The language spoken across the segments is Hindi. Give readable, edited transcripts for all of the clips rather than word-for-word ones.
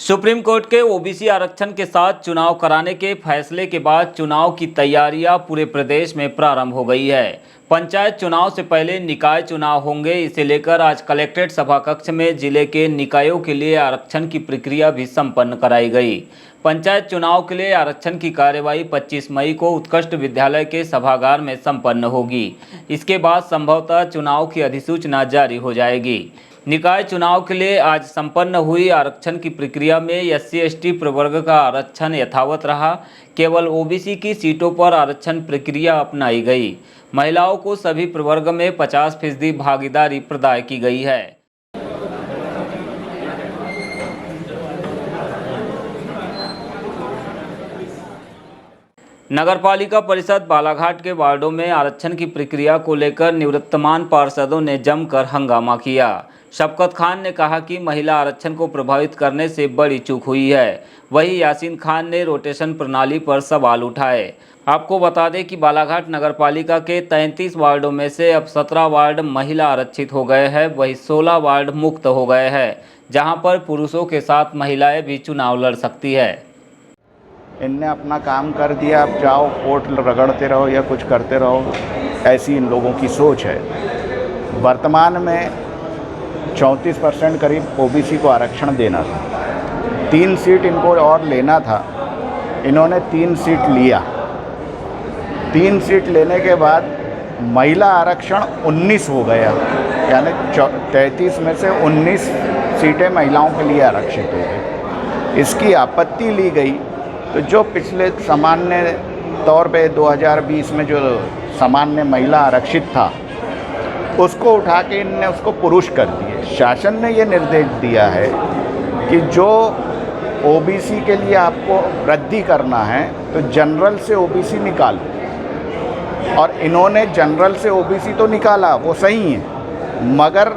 सुप्रीम कोर्ट के ओबीसी आरक्षण के साथ चुनाव कराने के फैसले के बाद चुनाव की तैयारियां पूरे प्रदेश में प्रारंभ हो गई है। पंचायत चुनाव से पहले निकाय चुनाव होंगे, इसे लेकर आज कलेक्ट्रेट सभाकक्ष में जिले के निकायों के लिए आरक्षण की प्रक्रिया भी संपन्न कराई गई। पंचायत चुनाव के लिए आरक्षण की कार्यवाही 25 मई को उत्कृष्ट विद्यालय के सभागार में संपन्न होगी। इसके बाद संभवतः चुनाव की अधिसूचना जारी हो जाएगी। निकाय चुनाव के लिए आज संपन्न हुई आरक्षण की प्रक्रिया में SC/ST प्रवर्ग का आरक्षण यथावत रहा। केवल ओबीसी की सीटों पर आरक्षण प्रक्रिया अपनाई गई। महिलाओं को सभी प्रवर्ग में 50% भागीदारी प्रदान की गई है। नगरपालिका परिषद बालाघाट के वार्डों में आरक्षण की प्रक्रिया को लेकर निवर्तमान पार्षदों ने जमकर हंगामा किया। शफकत खान ने कहा कि महिला आरक्षण को प्रभावित करने से बड़ी चूक हुई है। वहीं यासीन खान ने रोटेशन प्रणाली पर सवाल उठाए। आपको बता दें कि बालाघाट नगरपालिका के 33 वार्डों में से अब 17 वार्ड महिला आरक्षित हो गए हैं, वहीं 16 वार्ड मुक्त हो गए हैं, जहां पर पुरुषों के साथ महिलाएं भी चुनाव लड़ सकती है। इनने अपना काम कर दिया, अब जाओ कोर्ट रगड़ते रहो या कुछ करते रहो, ऐसी इन लोगों की सोच है। वर्तमान में 34% करीब ओबीसी को आरक्षण देना था। 3 सीट इनको और लेना था, इन्होंने 3 सीट लिया। 3 सीट लेने के बाद महिला आरक्षण 19 हो गया, यानी 33 में से 19 सीटें महिलाओं के लिए आरक्षित हो गई। इसकी आपत्ति ली गई तो जो पिछले सामान्य तौर पे 2020 में जो सामान्य महिला आरक्षित था, उसको उठा के इनने उसको पुरुष कर दिए। शासन ने ये निर्देश दिया है कि जो ओबीसी के लिए आपको वृद्धि करना है तो जनरल से ओबीसी निकालो, और इन्होंने जनरल से ओबीसी तो निकाला, वो सही है, मगर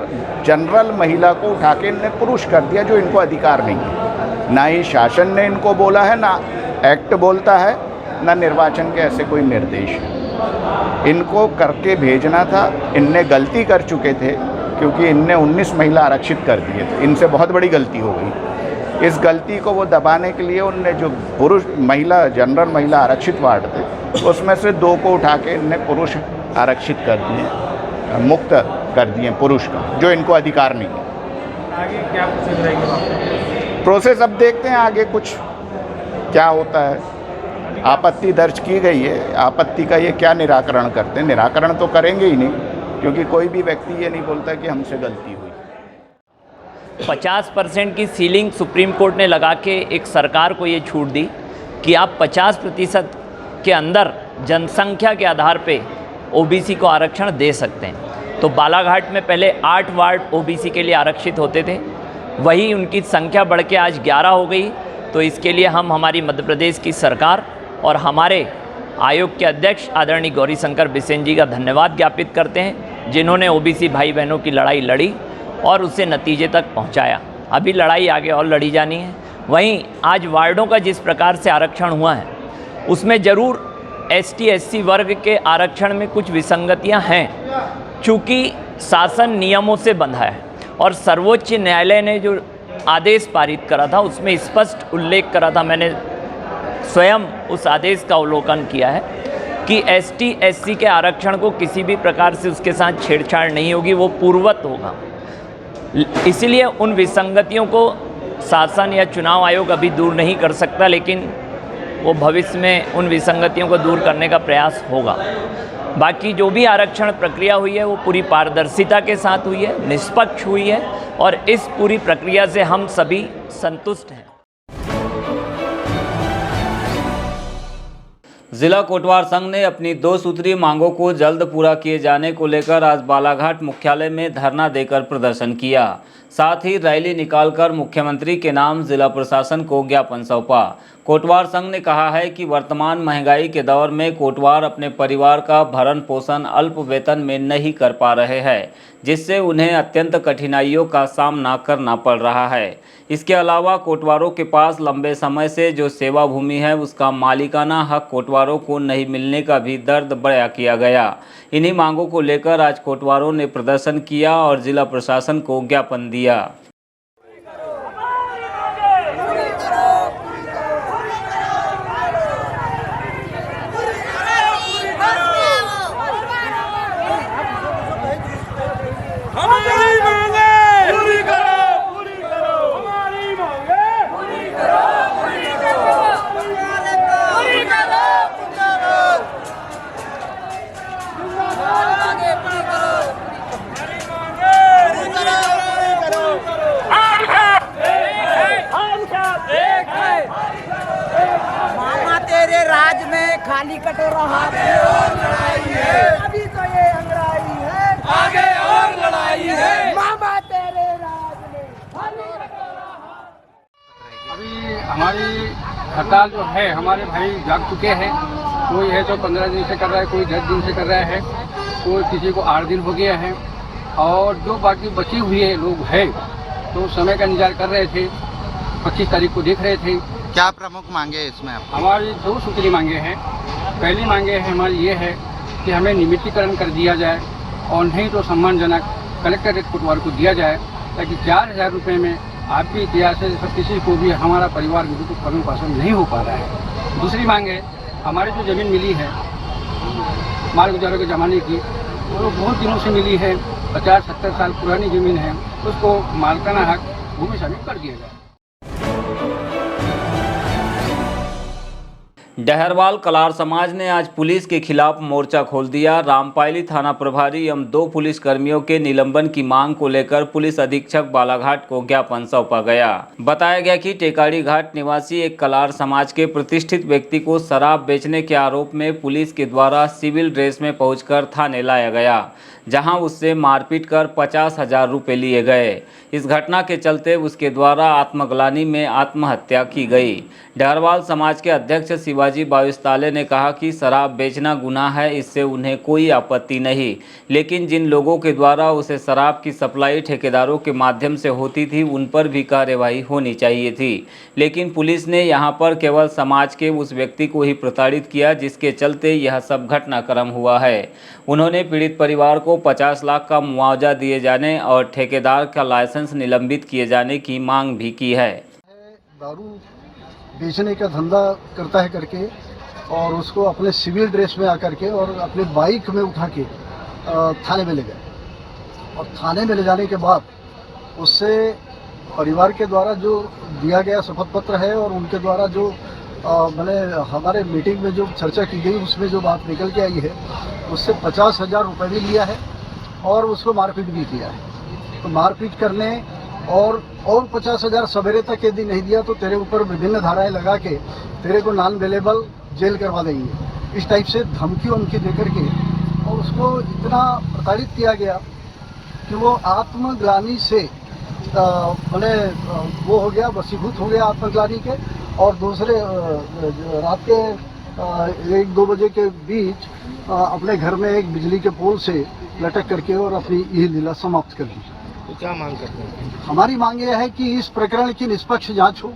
जनरल महिला को उठा के इनने पुरुष कर दिया, जो इनको अधिकार नहीं है। ना ही शासन ने इनको बोला है, ना एक्ट बोलता है, ना निर्वाचन के ऐसे कोई निर्देश है। इनको करके भेजना था, इनने गलती कर चुके थे, क्योंकि इनने 19 महिला आरक्षित कर दिए थे। इनसे बहुत बड़ी गलती हो गई। इस गलती को वो दबाने के लिए उनने जो पुरुष महिला जनरल महिला आरक्षित वार्ड थे, उसमें से 2 को उठा के इनने पुरुष आरक्षित कर दिए, मुक्त कर दिए पुरुष का, जो इनको अधिकार नहीं है। आगे क्या प्रोसेस रहेगी? प्रोसेस अब देखते हैं आगे कुछ क्या होता है। आपत्ति दर्ज की गई है, आपत्ति का ये क्या निराकरण करते हैं। निराकरण तो करेंगे ही नहीं, क्योंकि कोई भी व्यक्ति ये नहीं बोलता कि हमसे गलती हुई। 50% की सीलिंग सुप्रीम कोर्ट ने लगा के एक सरकार को ये छूट दी कि आप 50% के अंदर जनसंख्या के आधार पे ओबीसी को आरक्षण दे सकते हैं। तो बालाघाट में पहले 8 वार्ड ओबीसी के लिए आरक्षित होते थे, वही उनकी संख्या बढ़ के आज 11 हो गई। तो इसके लिए हम हमारी मध्य प्रदेश की सरकार और हमारे आयोग के अध्यक्ष आदरणीय गौरीशंकर बिसेन जी का धन्यवाद ज्ञापित करते हैं, जिन्होंने ओबीसी भाई बहनों की लड़ाई लड़ी और उसे नतीजे तक पहुंचाया। अभी लड़ाई आगे और लड़ी जानी है। वहीं आज वार्डों का जिस प्रकार से आरक्षण हुआ है, उसमें ज़रूर ST/SC वर्ग के आरक्षण में कुछ विसंगतियां हैं, चूँकि शासन नियमों से बंधा है और सर्वोच्च न्यायालय ने जो आदेश पारित करा था उसमें स्पष्ट उल्लेख करा था, मैंने स्वयं उस आदेश का अवलोकन किया है कि ST/SC के आरक्षण को किसी भी प्रकार से उसके साथ छेड़छाड़ नहीं होगी, वो पूर्ववत होगा। इसलिए उन विसंगतियों को शासन या चुनाव आयोग अभी दूर नहीं कर सकता, लेकिन वो भविष्य में उन विसंगतियों को दूर करने का प्रयास होगा। बाकी जो भी आरक्षण प्रक्रिया हुई है वो पूरी पारदर्शिता के साथ हुई है, निष्पक्ष हुई है, और इस पूरी प्रक्रिया से हम सभी संतुष्ट हैं। जिला कोटवार संघ ने अपनी 2 सूत्रीय मांगों को जल्द पूरा किए जाने को लेकर आज बालाघाट मुख्यालय में धरना देकर प्रदर्शन किया। साथ ही रैली निकालकर मुख्यमंत्री के नाम जिला प्रशासन को ज्ञापन सौंपा। कोटवार संघ ने कहा है कि वर्तमान महंगाई के दौर में कोटवार अपने परिवार का भरण पोषण अल्प वेतन में नहीं कर पा रहे हैं, जिससे उन्हें अत्यंत कठिनाइयों का सामना करना पड़ रहा है। इसके अलावा कोटवारों के पास लंबे समय से जो सेवा भूमि है उसका मालिकाना हक कोटवारों को नहीं मिलने का भी दर्द बयां किया गया। इन्हीं मांगों को लेकर आज कोटवारों ने प्रदर्शन किया और जिला प्रशासन को ज्ञापन दिया। खाली कटोरा हाथ में और लड़ाई है, अभी तो ये अंगड़ाई है, आगे और लड़ाई है, मामा तेरे राज में खाली कटोरा हाथ। अभी हमारी हड़ताल जो है, हमारे भाई जाग चुके हैं। कोई है तो 15 दिन से कर रहा है, कोई 10 दिन से कर रहा है, कोई किसी को 8 दिन हो गया है। और जो बाकी बची हुई है लोग हैं तो समय का इंतजार कर रहे थे, 25 तारीख को देख रहे थे। क्या प्रमुख मांगे इसमें आप? हमारी 2 सूत्री मांगे हैं। पहली मांगे है हमारी ये है कि हमें नियमितीकरण कर दिया जाए और नहीं तो सम्मानजनक कलेक्टरेट कोतवाल को दिया जाए, ताकि 4000 रुपये में आप भी इतिहास से सब किसी को भी हमारा परिवार बिल्कुल भरण पोषण नहीं हो पा रहा है। दूसरी मांग है हमारी जो ज़मीन मिली है माल गुजारों के ज़माने की, वो बहुत दिनों से मिली है, 50-70 साल पुरानी ज़मीन है, उसको मालकाना हक भूमि शामिल कर दिया जाए। डहरवाल कलार समाज ने आज पुलिस के खिलाफ मोर्चा खोल दिया। रामपायली थाना प्रभारी एवं 2 पुलिस कर्मियों के निलंबन की मांग को लेकर पुलिस अधीक्षक बालाघाट को ज्ञापन सौंपा गया। बताया गया कि टेकाड़ी घाट निवासी एक कलार समाज के प्रतिष्ठित व्यक्ति को शराब बेचने के आरोप में पुलिस के द्वारा सिविल ड्रेस में पहुंचकर थाने लाया गया, जहां उससे मारपीट कर 50,000 रुपये लिए गए। इस घटना के चलते उसके द्वारा आत्मग्लानि में आत्महत्या की गई। डहरवाल समाज के अध्यक्ष शिवाजी बाविस्ताले ने कहा कि शराब बेचना गुनाह है, इससे उन्हें कोई आपत्ति नहीं, लेकिन जिन लोगों के द्वारा उसे शराब की सप्लाई ठेकेदारों के माध्यम से होती थी उन पर भी कार्यवाही होनी चाहिए थी। लेकिन पुलिस ने यहां पर केवल समाज के उस व्यक्ति को ही प्रताड़ित किया, जिसके चलते यह सब घटनाक्रम हुआ है। उन्होंने पीड़ित परिवार को 50 लाख का मुआवजा दिए जाने और ठेकेदार का लाइसेंस निलंबित किए जाने की मांग भी की है। दारू बेचने का धंधा करता है करके और उसको अपने सिविल ड्रेस में आकर के और अपने बाइक में उठा के थाने में ले गए और थाने में ले जाने के बाद उससे परिवार के द्वारा जो दिया गया शपथ पत्र है और उनके द्वारा जो मैंने हमारे मीटिंग में जो चर्चा की गई उसमें जो बात निकल के आई है उससे 50,000 रुपये भी लिया है और उसको मारपीट भी किया है। तो मारपीट करने और 50,000 सवेरे तक यदि नहीं दिया तो तेरे ऊपर विभिन्न धाराएं लगा के तेरे को नॉन अवेलेबल जेल करवा देंगे, इस टाइप से धमकी वमकी दे करके और उसको इतना प्रताड़ित किया गया कि वो आत्मग्लानि से मैंने वो हो गया, वशीभूत हो गया आत्मग्लानि के। और दूसरे रात के 1-2 बजे के बीच अपने घर में एक बिजली के पोल से लटक करके और अपनी यह लीला समाप्त कर दी। तो क्या मांग करते हैं? हमारी मांग यह है कि इस प्रकरण की निष्पक्ष जांच हो।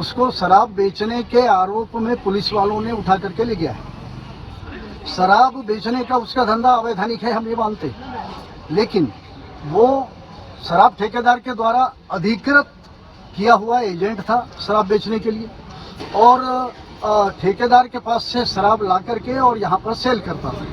उसको शराब बेचने के आरोप में पुलिस वालों ने उठा करके ले गया है। शराब बेचने का उसका धंधा अवैधानिक है, हम ये मानते हैं, लेकिन वो शराब ठेकेदार के द्वारा अधिकृत किया हुआ एजेंट था शराब बेचने के लिए और ठेकेदार के पास से शराब ला करके और यहाँ पर सेल करता था।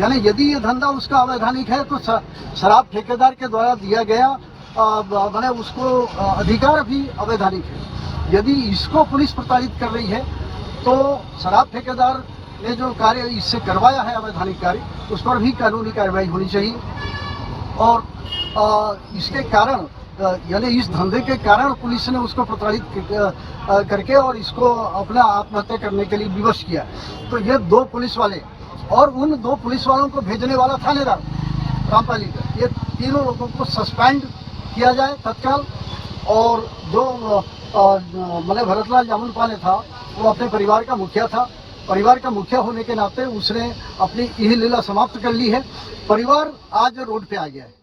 यानी यदि ये धंधा उसका अवैधानिक है तो शराब ठेकेदार के द्वारा दिया गया मैंने उसको अधिकार भी अवैधानिक है। यदि इसको पुलिस प्रताड़ित कर रही है तो शराब ठेकेदार ने जो कार्य इससे करवाया है अवैधानिक कार्य, उस पर भी कानूनी कार्रवाई होनी चाहिए। और इसके कारण यानी इस धंधे के कारण पुलिस ने उसको प्रताड़ित करके और इसको अपना आत्महत्या करने के लिए विवश किया। तो ये 2 पुलिस वाले और उन 2 पुलिस वालों को भेजने वाला थानेदार रामपाली का, ये तीनों लोगों को सस्पेंड किया जाए तत्काल। और जो मतलब भरतलाल जामुनपाले था वो अपने परिवार का मुखिया था, परिवार का मुखिया होने के नाते उसने अपनी यह लीला समाप्त कर ली है। परिवार आज रोड पे आ गया है।